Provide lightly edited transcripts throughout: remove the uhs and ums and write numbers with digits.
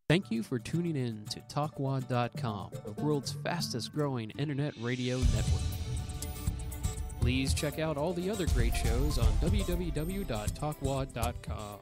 Thank you for tuning in to TalkWad.com, the world's fastest growing internet radio network. Please check out all the other great shows on www.talkwad.com.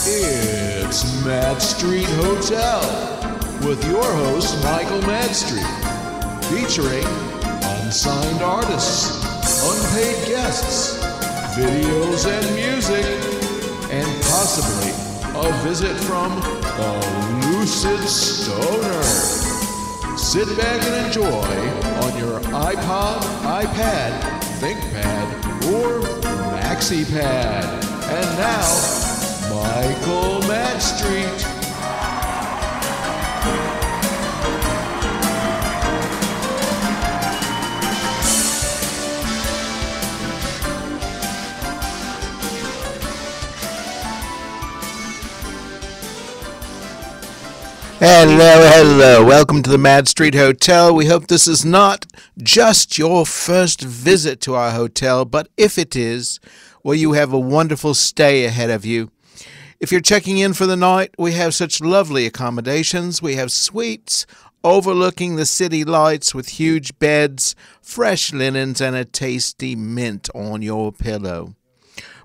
It's Madstreet Hotel with your host, Michael Madstreet, featuring unsigned artists, unpaid guests, videos and music, and possibly a visit from a lucid stoner. Sit back and enjoy on your iPod, iPad, ThinkPad, or MaxiPad. And now, Michael Madstreet. Hello. Welcome to the Madstreet Hotel. We hope this is not just your first visit to our hotel, but if it is, well, you have a wonderful stay ahead of you. If you're checking in for the night, we have such lovely accommodations. We have suites overlooking the city lights with huge beds, fresh linens, and a tasty mint on your pillow.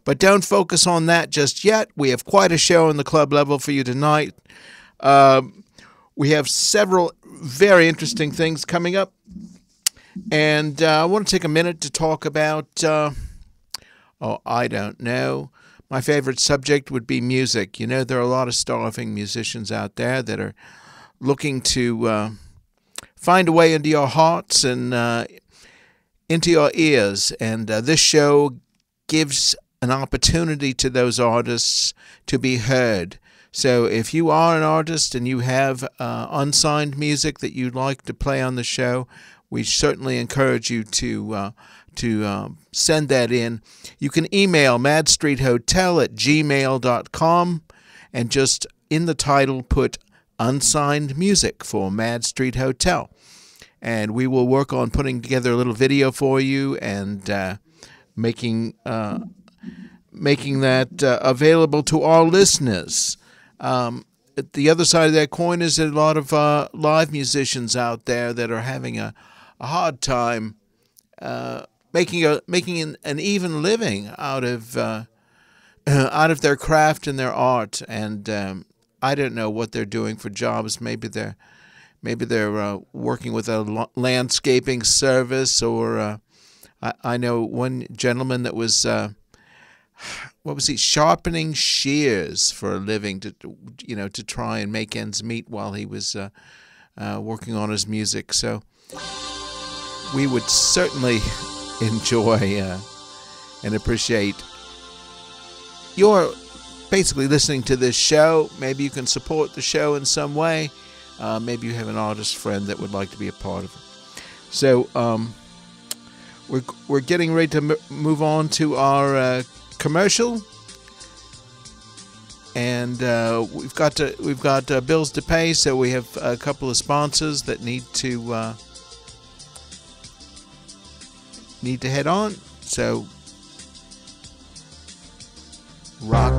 But don't focus on that just yet. We have quite a show on the club level for you tonight. We have several very interesting things coming up. And I want to take a minute to talk about, I don't know. My favorite subject would be music. You know, there are a lot of starving musicians out there that are looking to find a way into your hearts and into your ears. And this show gives an opportunity to those artists to be heard. So if you are an artist and you have unsigned music that you'd like to play on the show, we certainly encourage you to send that in. You can email madstreethotel@gmail.com and just in the title put unsigned music for Madstreet Hotel. And we will work on putting together a little video for you and making that available to our listeners. At the other side of that coin is a lot of live musicians out there that are having a hard time making an even living out of their craft and their art. And I don't know what they're doing for jobs. Maybe they're working with a landscaping service, or I know one gentleman that was sharpening shears for a living to try and make ends meet while he was working on his music. So we would certainly enjoy and appreciate your basically listening to this show. Maybe you can support the show in some way. Maybe you have an artist friend that would like to be a part of it. So we're getting ready to move on to our commercial, and we've got bills to pay. So we have a couple of sponsors that need to head on. So rock.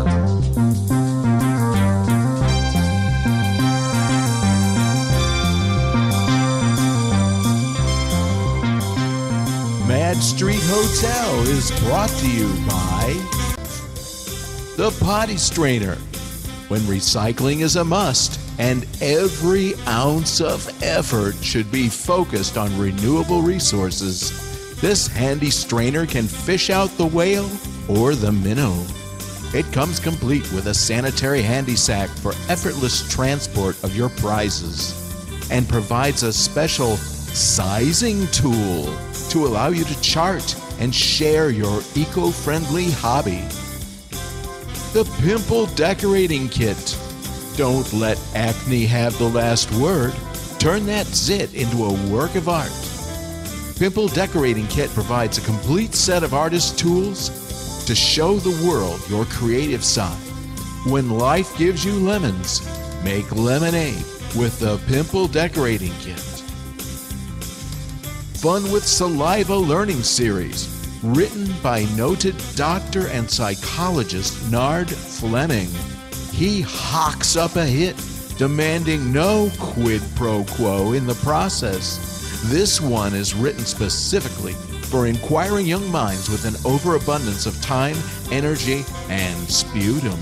Madstreet Hotel is brought to you by the Potty Strainer. When recycling is a must and every ounce of effort should be focused on renewable resources, this handy strainer can fish out the whale or the minnow. It comes complete with a sanitary handy sack for effortless transport of your prizes and provides a special sizing tool to allow you to chart and share your eco-friendly hobby. The Pimple Decorating Kit. Don't let acne have the last word. Turn that zit into a work of art. Pimple Decorating Kit provides a complete set of artist tools to show the world your creative side. When life gives you lemons, make lemonade with the Pimple Decorating Kit. Fun with Saliva Learning Series, written by noted doctor and psychologist Nard Fleming. He hawks up a hit, demanding no quid pro quo in the process. This one is written specifically for inquiring young minds with an overabundance of time, energy, and sputum.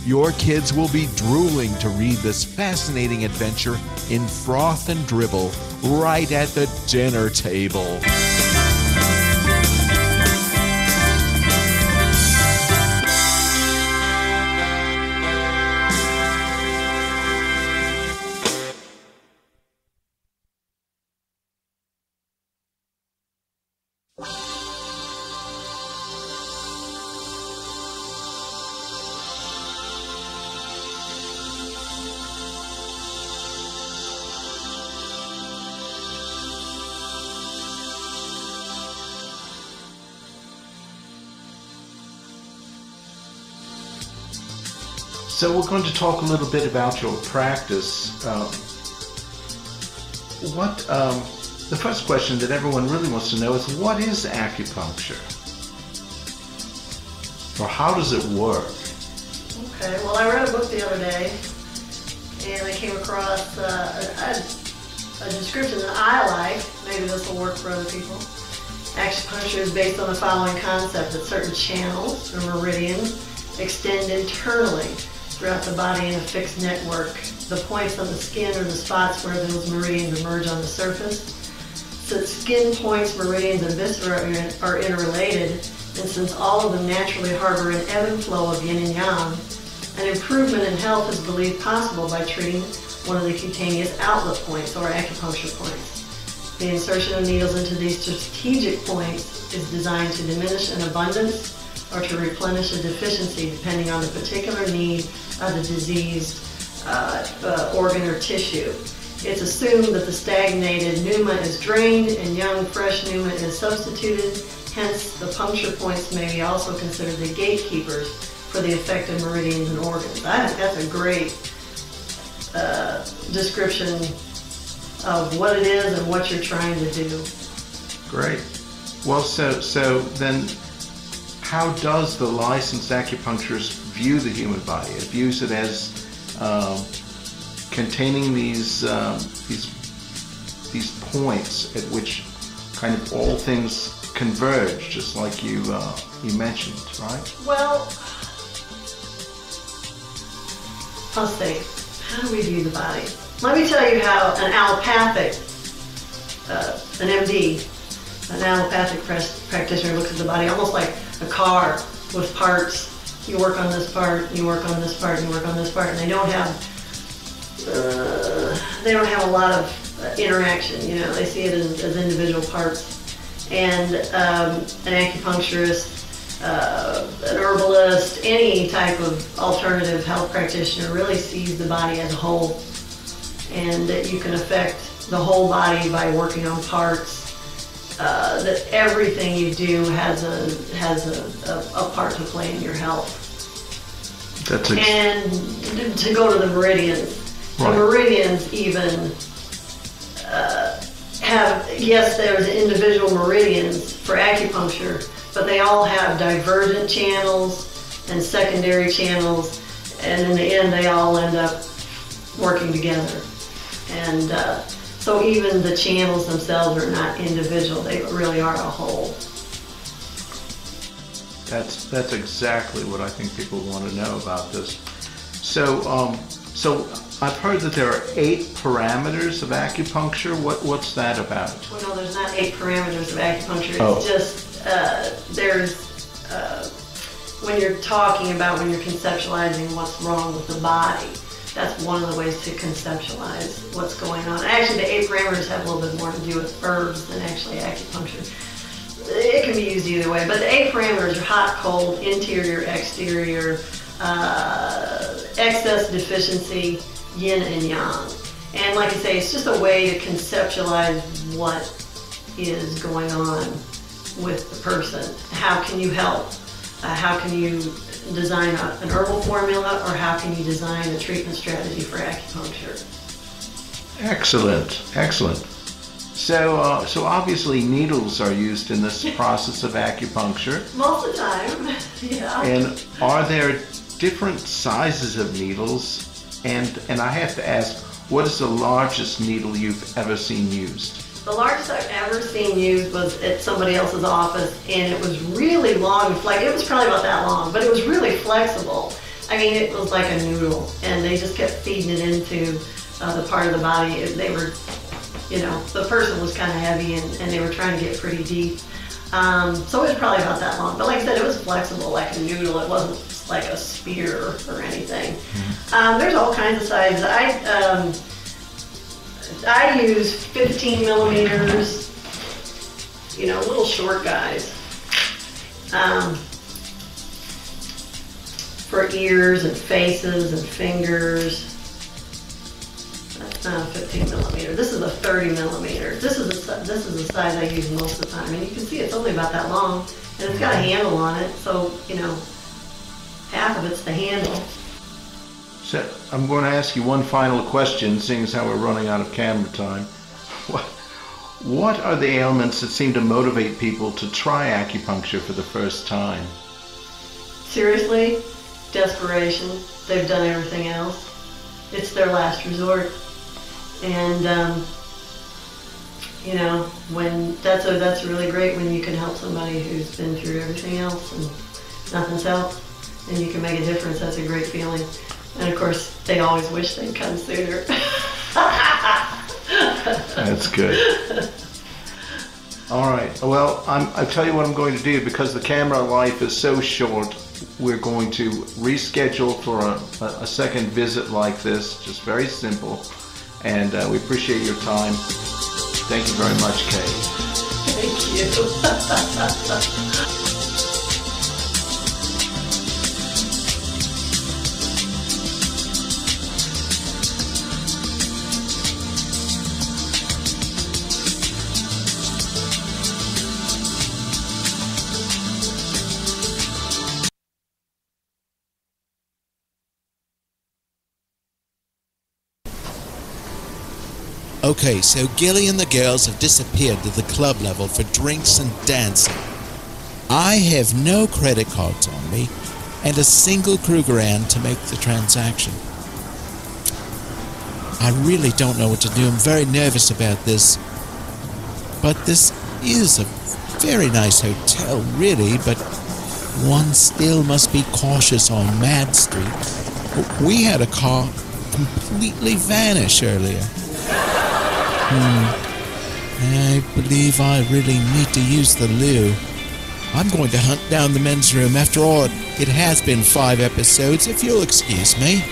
Your kids will be drooling to read this fascinating adventure in froth and dribble right at the dinner table. So we're going to talk a little bit about your practice. The first question that everyone really wants to know is, what is acupuncture? Or how does it work? Okay, well, I read a book the other day, and I came across a description that I like. Maybe this will work for other people. Acupuncture is based on the following concept, that certain channels or meridians extend internally throughout the body in a fixed network. The points on the skin are the spots where those meridians emerge on the surface. Since skin points, meridians, and viscera are interrelated, and since all of them naturally harbor an ebb and flow of yin and yang, an improvement in health is believed possible by treating one of the cutaneous outlet points, or acupuncture points. The insertion of needles into these strategic points is designed to diminish an abundance or to replenish a deficiency depending on the particular need of the diseased organ or tissue. It's assumed that the stagnated pneuma is drained and young, fresh pneuma is substituted. Hence, the puncture points may be also considered the gatekeepers for the affected meridians and organs. I think that's a great description of what it is and what you're trying to do. Great. Well, so then how does the licensed acupuncturist view the human body? It views it as containing these points at which kind of all things converge, just like you mentioned, right? Well, let's see. How do we view the body? Let me tell you how an allopathic, an MD, an allopathic practitioner looks at the body almost like a car with parts. You work on this part, you work on this part, you work on this part, and they don't have a lot of interaction. You know, they see it as individual parts. And an acupuncturist, an herbalist, any type of alternative health practitioner really sees the body as a whole, and that you can affect the whole body by working on parts. That everything you do has a part to play in your health. And to go to the meridians, right. The meridians even there's individual meridians for acupuncture, but they all have divergent channels and secondary channels, and in the end they all end up working together. And so even the channels themselves are not individual, they really are a whole. That's exactly what I think people want to know about this. So I've heard that there are 8 parameters of acupuncture. What's that about? Well, no, there's not 8 parameters of acupuncture. Oh. It's just when you're talking about, when you're conceptualizing what's wrong with the body, that's one of the ways to conceptualize what's going on. Actually, the 8 parameters have a little bit more to do with herbs than actually acupuncture. It can be used either way, but the 8 parameters are hot, cold, interior, exterior, excess, deficiency, yin and yang. And like I say, it's just a way to conceptualize what is going on with the person. How can you help? How can you design an herbal formula, or how can you design a treatment strategy for acupuncture? Excellent, excellent. So obviously needles are used in this process of acupuncture. Most of the time, yeah. And are there different sizes of needles? And I have to ask, what is the largest needle you've ever seen used? The largest I've ever seen used was at somebody else's office, and it was really long. Like, it was probably about that long, but it was really flexible. I mean, it was like a noodle, and they just kept feeding it into the part of the body. They were, you know, the person was kind of heavy, and they were trying to get pretty deep. So it was probably about that long. But like I said, it was flexible, like a noodle. It wasn't like a spear or anything. Mm-hmm. There's all kinds of sizes. I use 15 millimeters, you know, little short guys, for ears and faces and fingers. That's not a 15 millimeter. This is a 30 millimeter. This is the size I use most of the time. And you can see it's only about that long, and it's got a handle on it, so, you know, half of it's the handle. So I'm going to ask you one final question, seeing as how we're running out of camera time. What are the ailments that seem to motivate people to try acupuncture for the first time? Seriously, desperation. They've done everything else. It's their last resort. And, You know, when that's really great when you can help somebody who's been through everything else and nothing's helped, and you can make a difference. That's a great feeling. And of course, they always wish they'd come sooner. That's good. All right. Well, I'll tell you what I'm going to do, because the camera life is so short. We're going to reschedule for a second visit like this, just very simple. And we appreciate your time. Thank you very much, Kay. Thank you. Okay, so Gilly and the girls have disappeared to the club level for drinks and dancing. I have no credit cards on me and a single Krugerrand to make the transaction. I really don't know what to do. I'm very nervous about this. But this is a very nice hotel, really, but one still must be cautious on Madstreet. We had a car completely vanish earlier. I believe I really need to use the loo. I'm going to hunt down the men's room. After all, it has been 5 episodes, if you'll excuse me.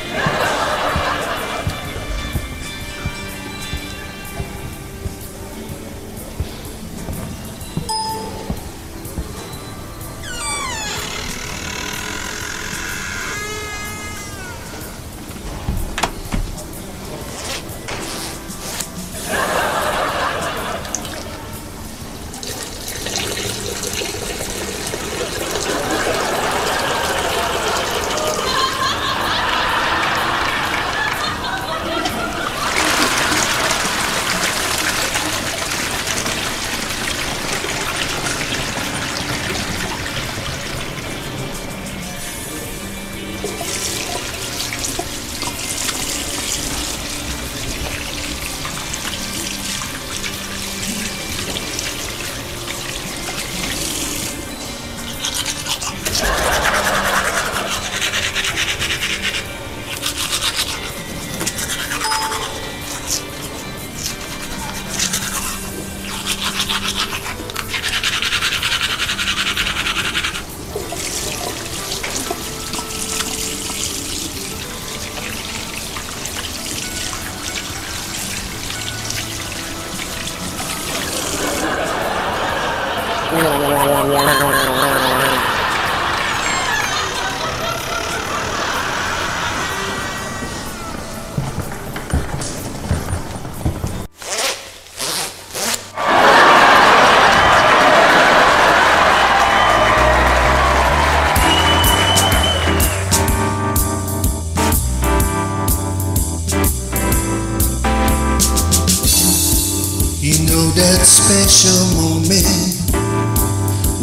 That special moment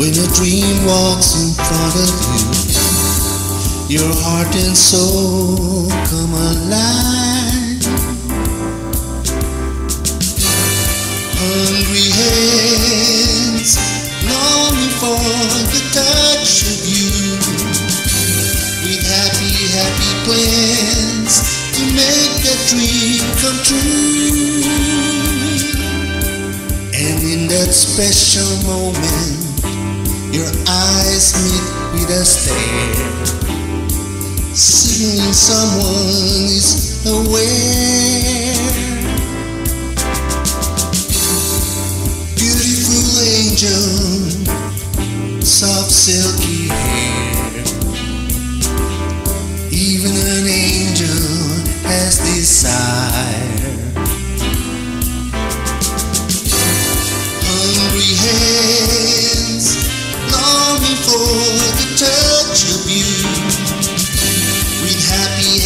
when a dream walks in front of you, your heart and soul come alive. Hungry hands longing for the touch of you, with happy plans to make that dream come true. And in that special moment, your eyes meet with a stare, signaling someone is aware. Beautiful angel, soft silky hair, even an angel has desire. Hungry hands longing for the touch of you, with happy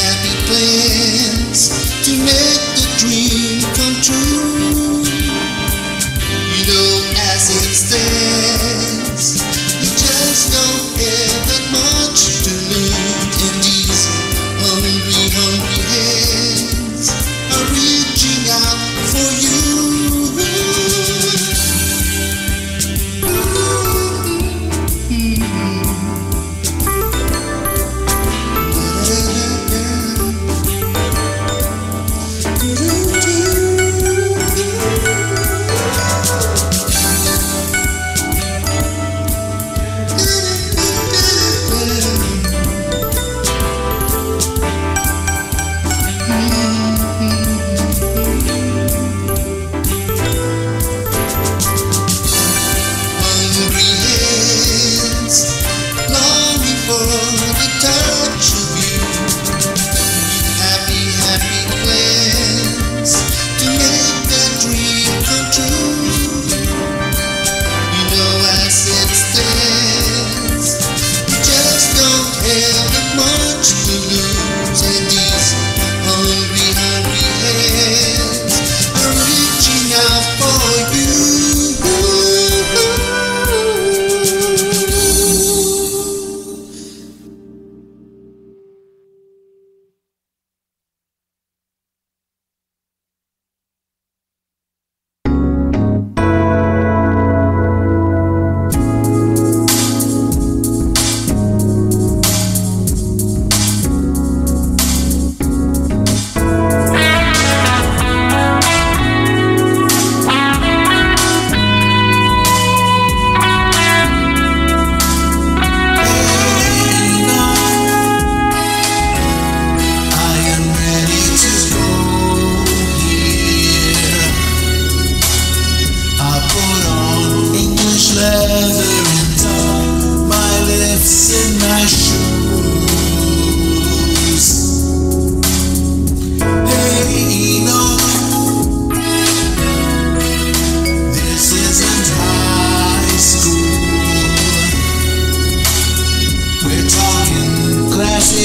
plans to make the dream come true. You know, as it stands, you just don't have that much to lose, and these hungry hands are reaching out for you.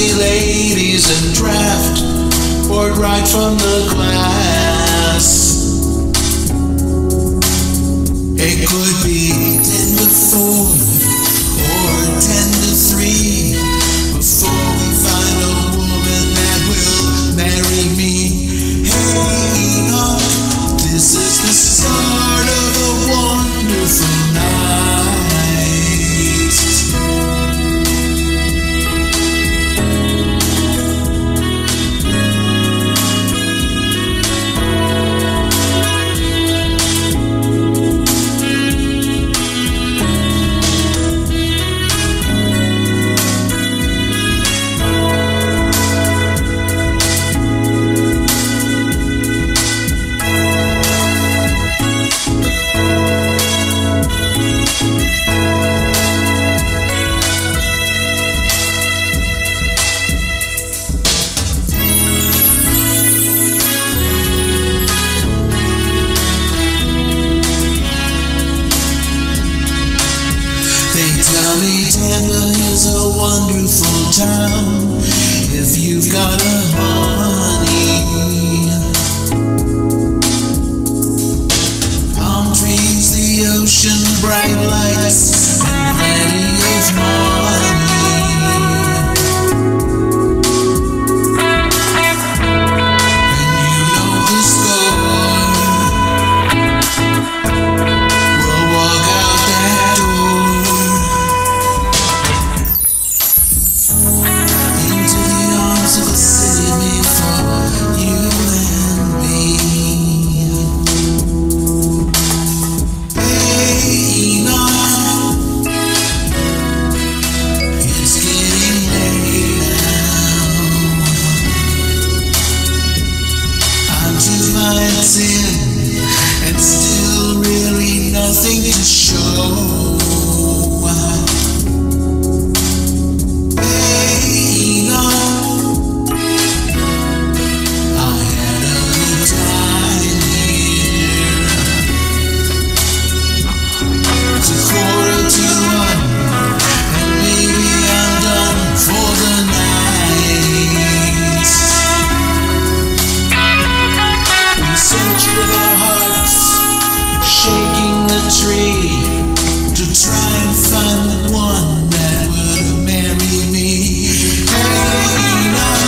Fancy ladies and draft poured right from the glass. It could be 10 to 4 or 10 to 3 before we find a woman that will marry me. Hey, this is the start of a wonderful night. Town, if you've got a honey. Palm trees, the ocean, bright lights, and plenty of money. And you know the score. We'll walk out that door. To the city made for you and me. Hey, now it's getting late now. I'm 2 nights in and still really nothing to show. Shaking the tree to try and find the one that would marry me. Hey, now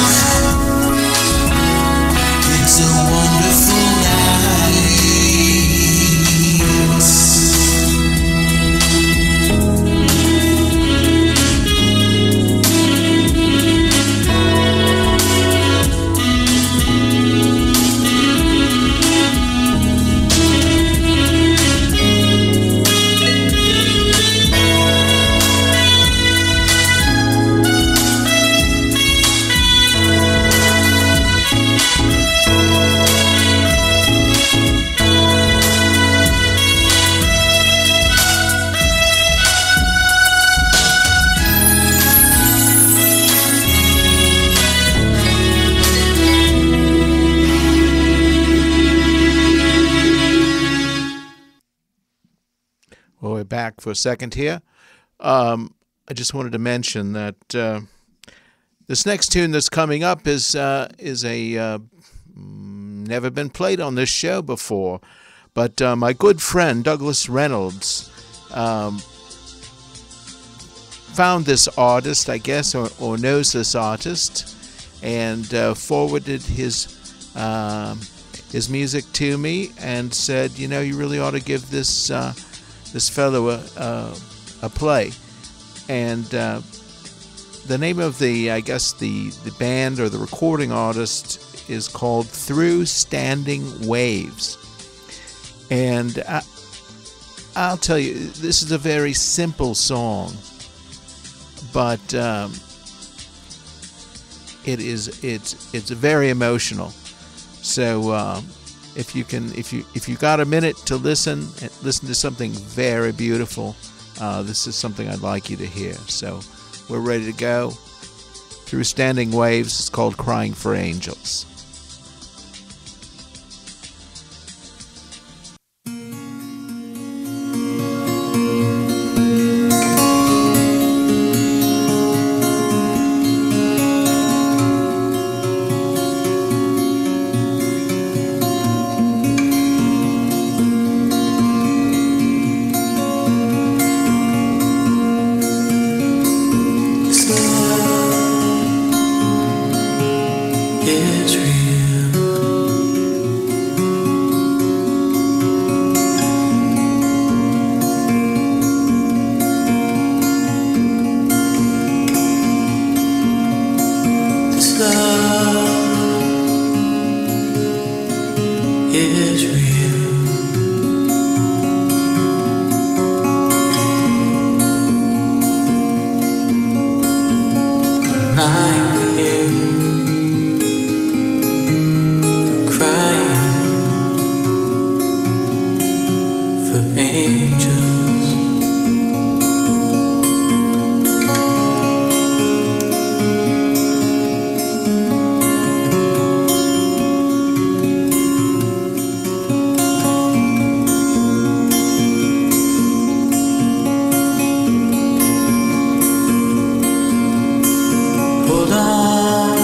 it's a wonderful night. Well, we're back for a second here. I just wanted to mention that this next tune that's coming up is a never been played on this show before, but my good friend Douglas Reynolds found this artist, I guess, or knows this artist, and forwarded his music to me and said, you know, you really ought to give this fellow a play. And the name of the band or the recording artist is called Through Standing Waves. And I'll tell you, this is a very simple song, but it's very emotional. So if you got a minute to listen to something very beautiful, this is something I'd like you to hear. So we're ready to go. Through Standing Waves. It's called Crying for Angels. lying here, crying for angels. Hold on,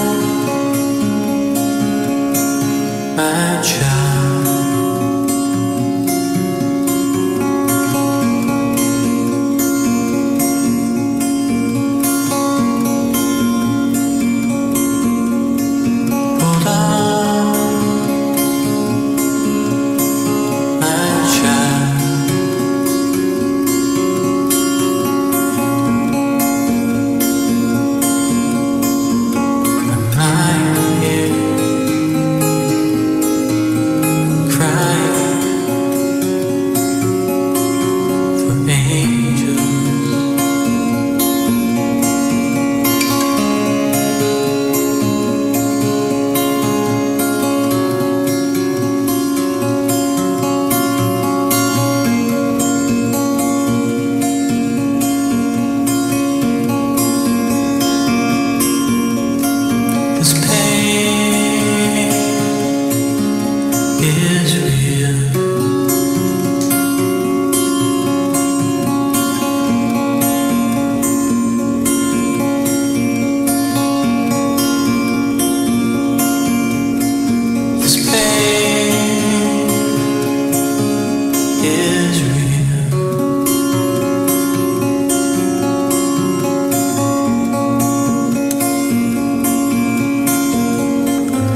my child. Hold on, my child. I'm lying here, crying for angels. This pain is real. This pain is real.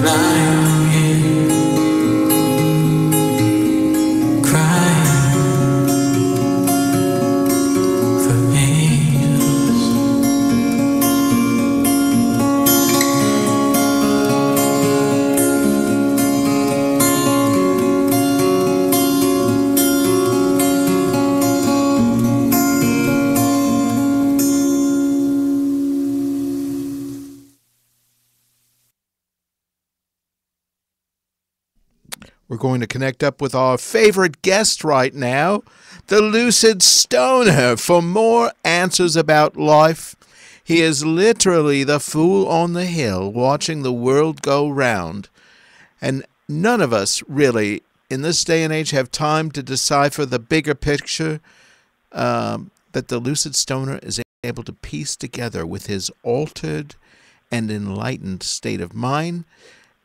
Lying here, crying for angels. We're going to connect up with our favorite guest right now, the Lucid Stoner, for more answers about life. He is literally the fool on the hill watching the world go round. And none of us really, in this day and age, have time to decipher the bigger picture that the Lucid Stoner is able to piece together with his altered and enlightened state of mind.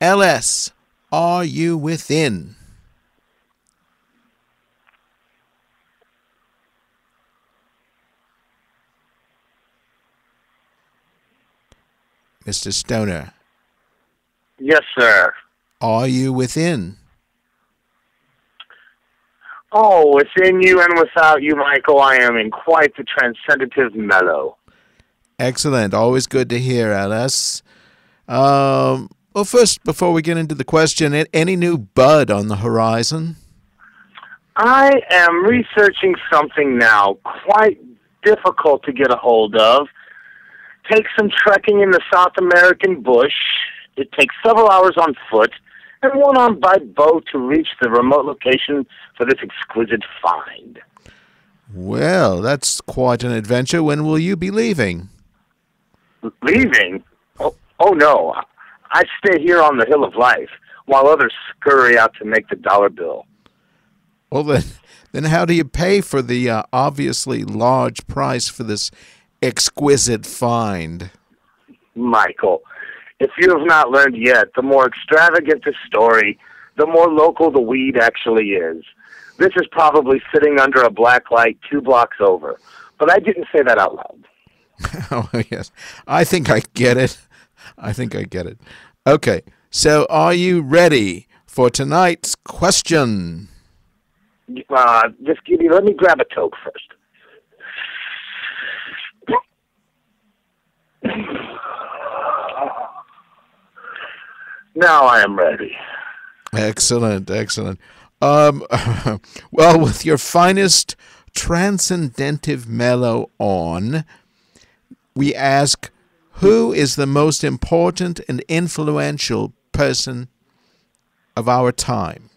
LS, are you within? Mr. Stoner, Yes, sir. are you within? Oh, within you and without you, Michael, I am in quite the transcendentive mellow. Excellent. Always good to hear, LS. Well, first, before we get into the question, any new bud on the horizon? I am researching something now quite difficult to get a hold of. Takes some trekking in the South American bush. It takes several hours on foot and one on by boat to reach the remote location for this exquisite find. Well, that's quite an adventure. When will you be leaving? Leaving? Oh no. I stay here on the Hill of Life while others scurry out to make the dollar bill. Well, then how do you pay for the obviously large price for this exquisite find? Michael, if you have not learned yet, the more extravagant the story, the more local the weed actually is. This is probably sitting under a black light 2 blocks over, but I didn't say that out loud. Oh, yes. I think I get it. Okay, so are you ready for tonight's question? Just let me grab a toke first. Now I am ready. Excellent. Well, with your finest transcendentive mellow on, we ask, Who is the most important and influential person of our time?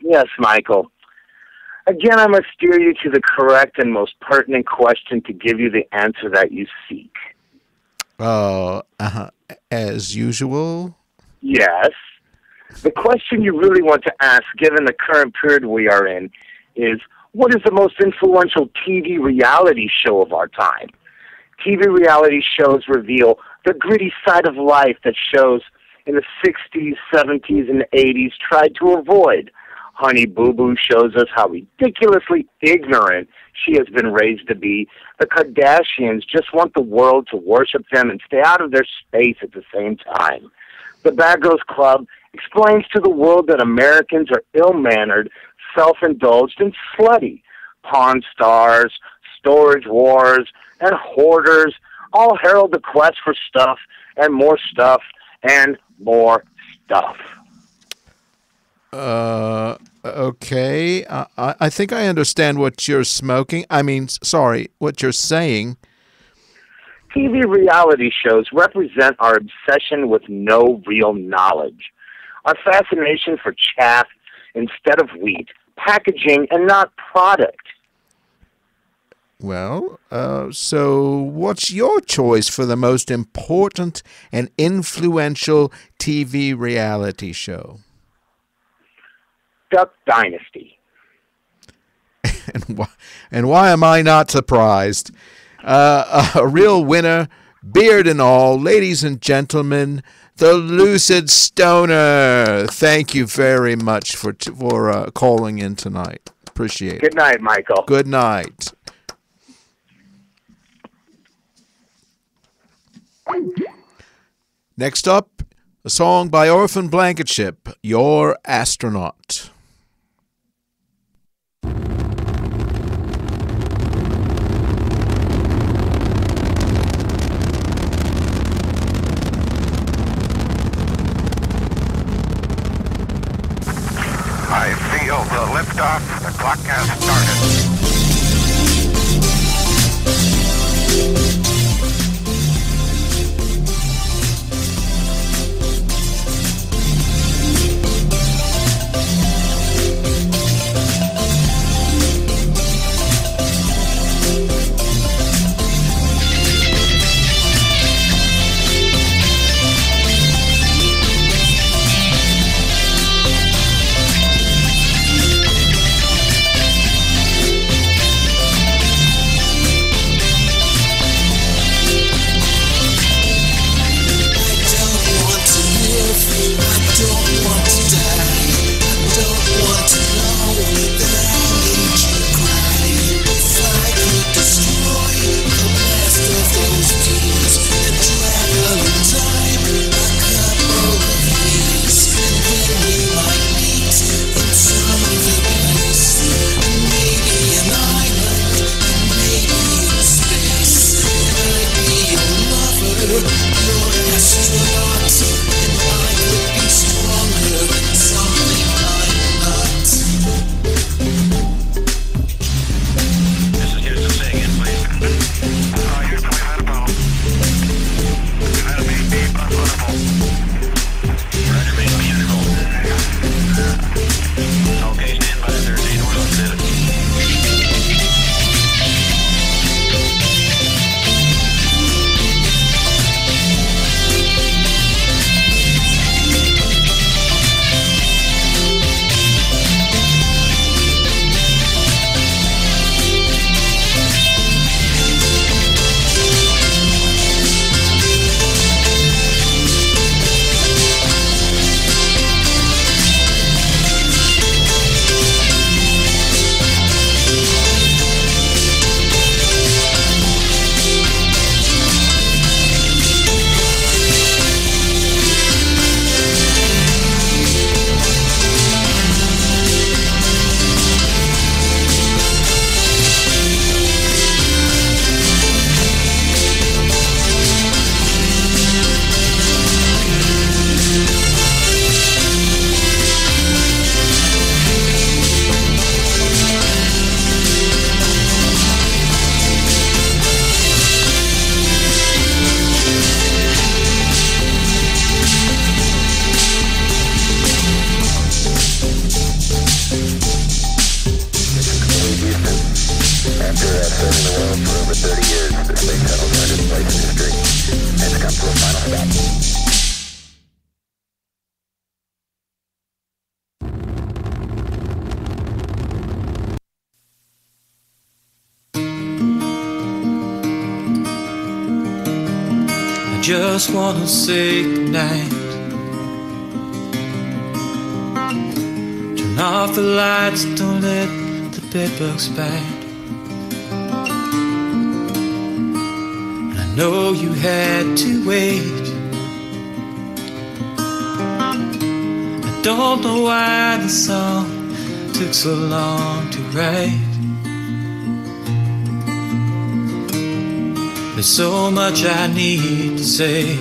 Yes, Michael. Again, I must steer you to the correct and most pertinent question to give you the answer that you seek. As usual? Yes. The question you really want to ask, given the current period we are in, is what is the most influential TV reality show of our time? TV reality shows reveal the gritty side of life that shows in the 60s, 70s, and 80s tried to avoid. Honey Boo Boo shows us how ridiculously ignorant she has been raised to be. The Kardashians just want the world to worship them and stay out of their space at the same time. The Bad Girls Club explains to the world that Americans are ill-mannered, self-indulged, and slutty. Pawn stars, storage wars, and hoarders all herald the quest for stuff and more stuff and more stuff. Okay. I think I understand what you're what you're saying. TV reality shows represent our obsession with no real knowledge, our fascination for chaff instead of wheat, packaging and not product. Well, so what's your choice for the most important and influential TV reality show? Duck Dynasty. And why am I not surprised? A real winner, beard and all, ladies and gentlemen, the Lucid Stoner. Thank you very much for calling in tonight. Appreciate it. Good night, Michael. Good night. Next up, a song by Orphan Blankenship, Your Astronaut. I feel the liftoff. The clock has started. just wanna say goodnight. Turn off the lights, don't let the bedbugs bite. And I know you had to wait. I don't know why the song took so long to write. There's so much I need to say.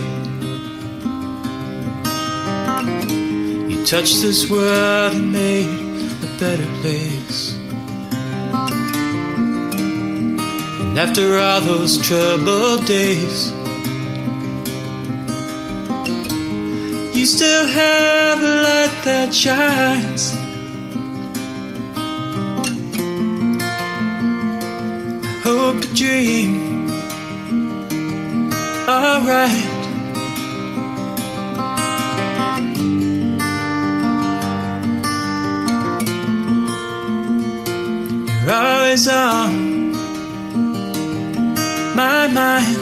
You touched this world and made a better place. And after all those troubled days, you still have a light that shines. I hope you dream alright. You're always on my mind.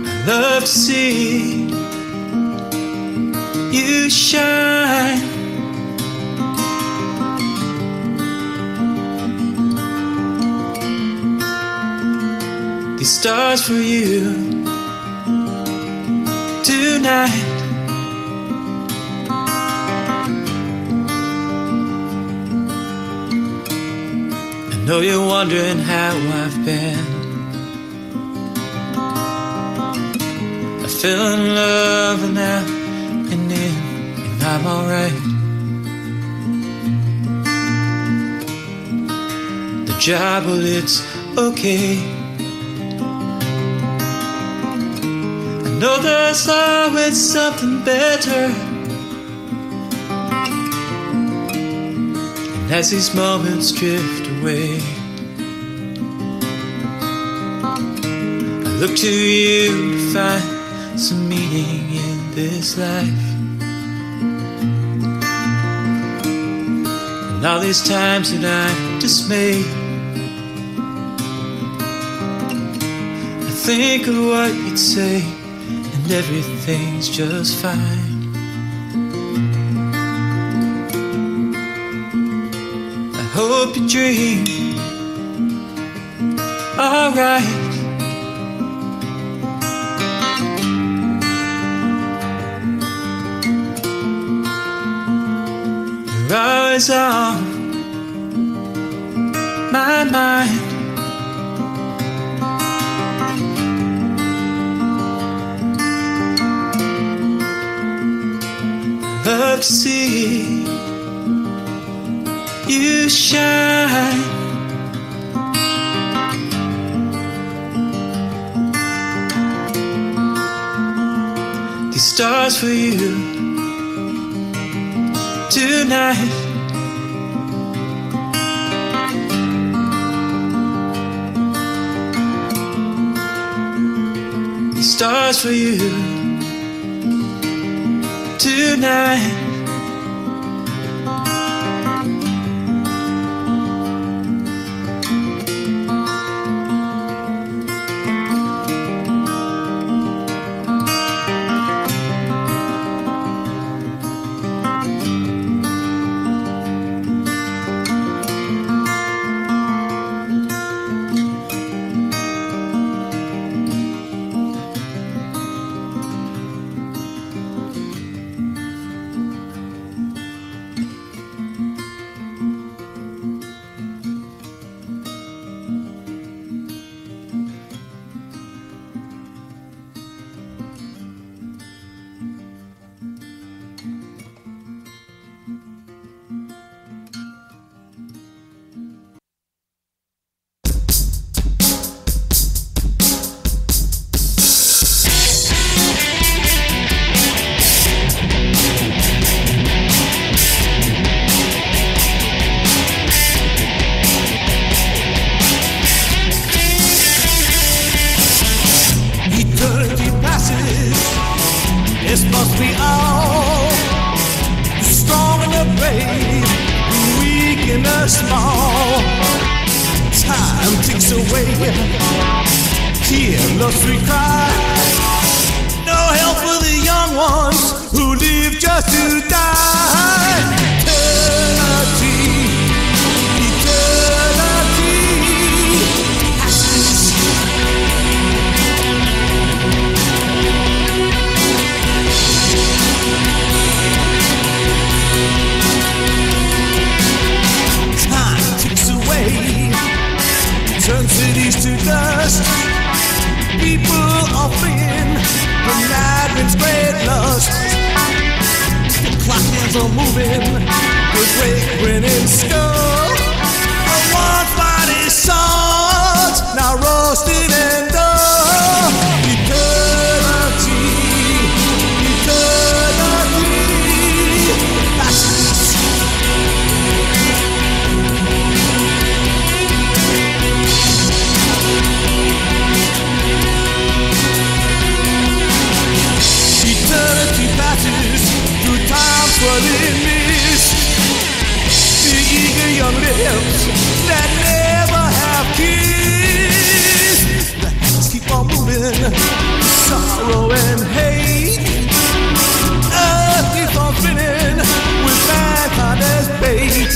I love to see you shine. These stars for you tonight. I know you're wondering how I've been. I fell in love and out and in, and I'm alright. The job, well, it's okay. I know there's always something better. And as these moments drift away, I look to you to find some meaning in this life. And all these times that I'm dismayed, I think of what you'd say, and everything's just fine. I hope you dream alright. You're always on my mind. Love to see you shine. These stars for you tonight. These stars for you tonight. in the small. Time ticks away. Hear love's sweet cry. No help for the young ones who live just to die. Eternity, eternity. Time ticks away, turn cities to dust. People are fleeing from madman's great lust. The clock hands are moving with great grinning skull. A once mighty swords now roasted and dull. Eternity, eternity. Ashes. Eternity passes through time's flooded mist. The eager young lips that never have kissed. The hands keep on moving, sorrow and hate. Earth keeps on spinning with mankind as bait.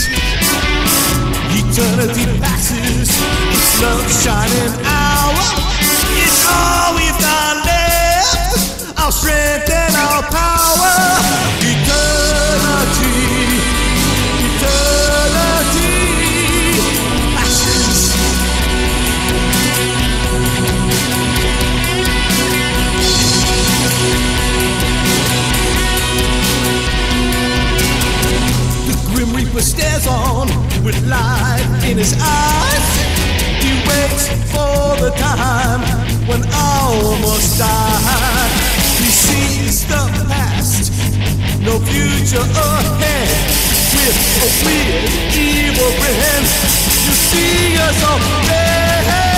Eternity passes, it's love's shining hour. It's all we've got left, our strength and our power. Eternity, eternity. Ashes. The Grim Reaper stares on with light in his eyes. He waits for the time when all must die. He sees the past, no future ahead. With a weird, evil grin, you see us all dead.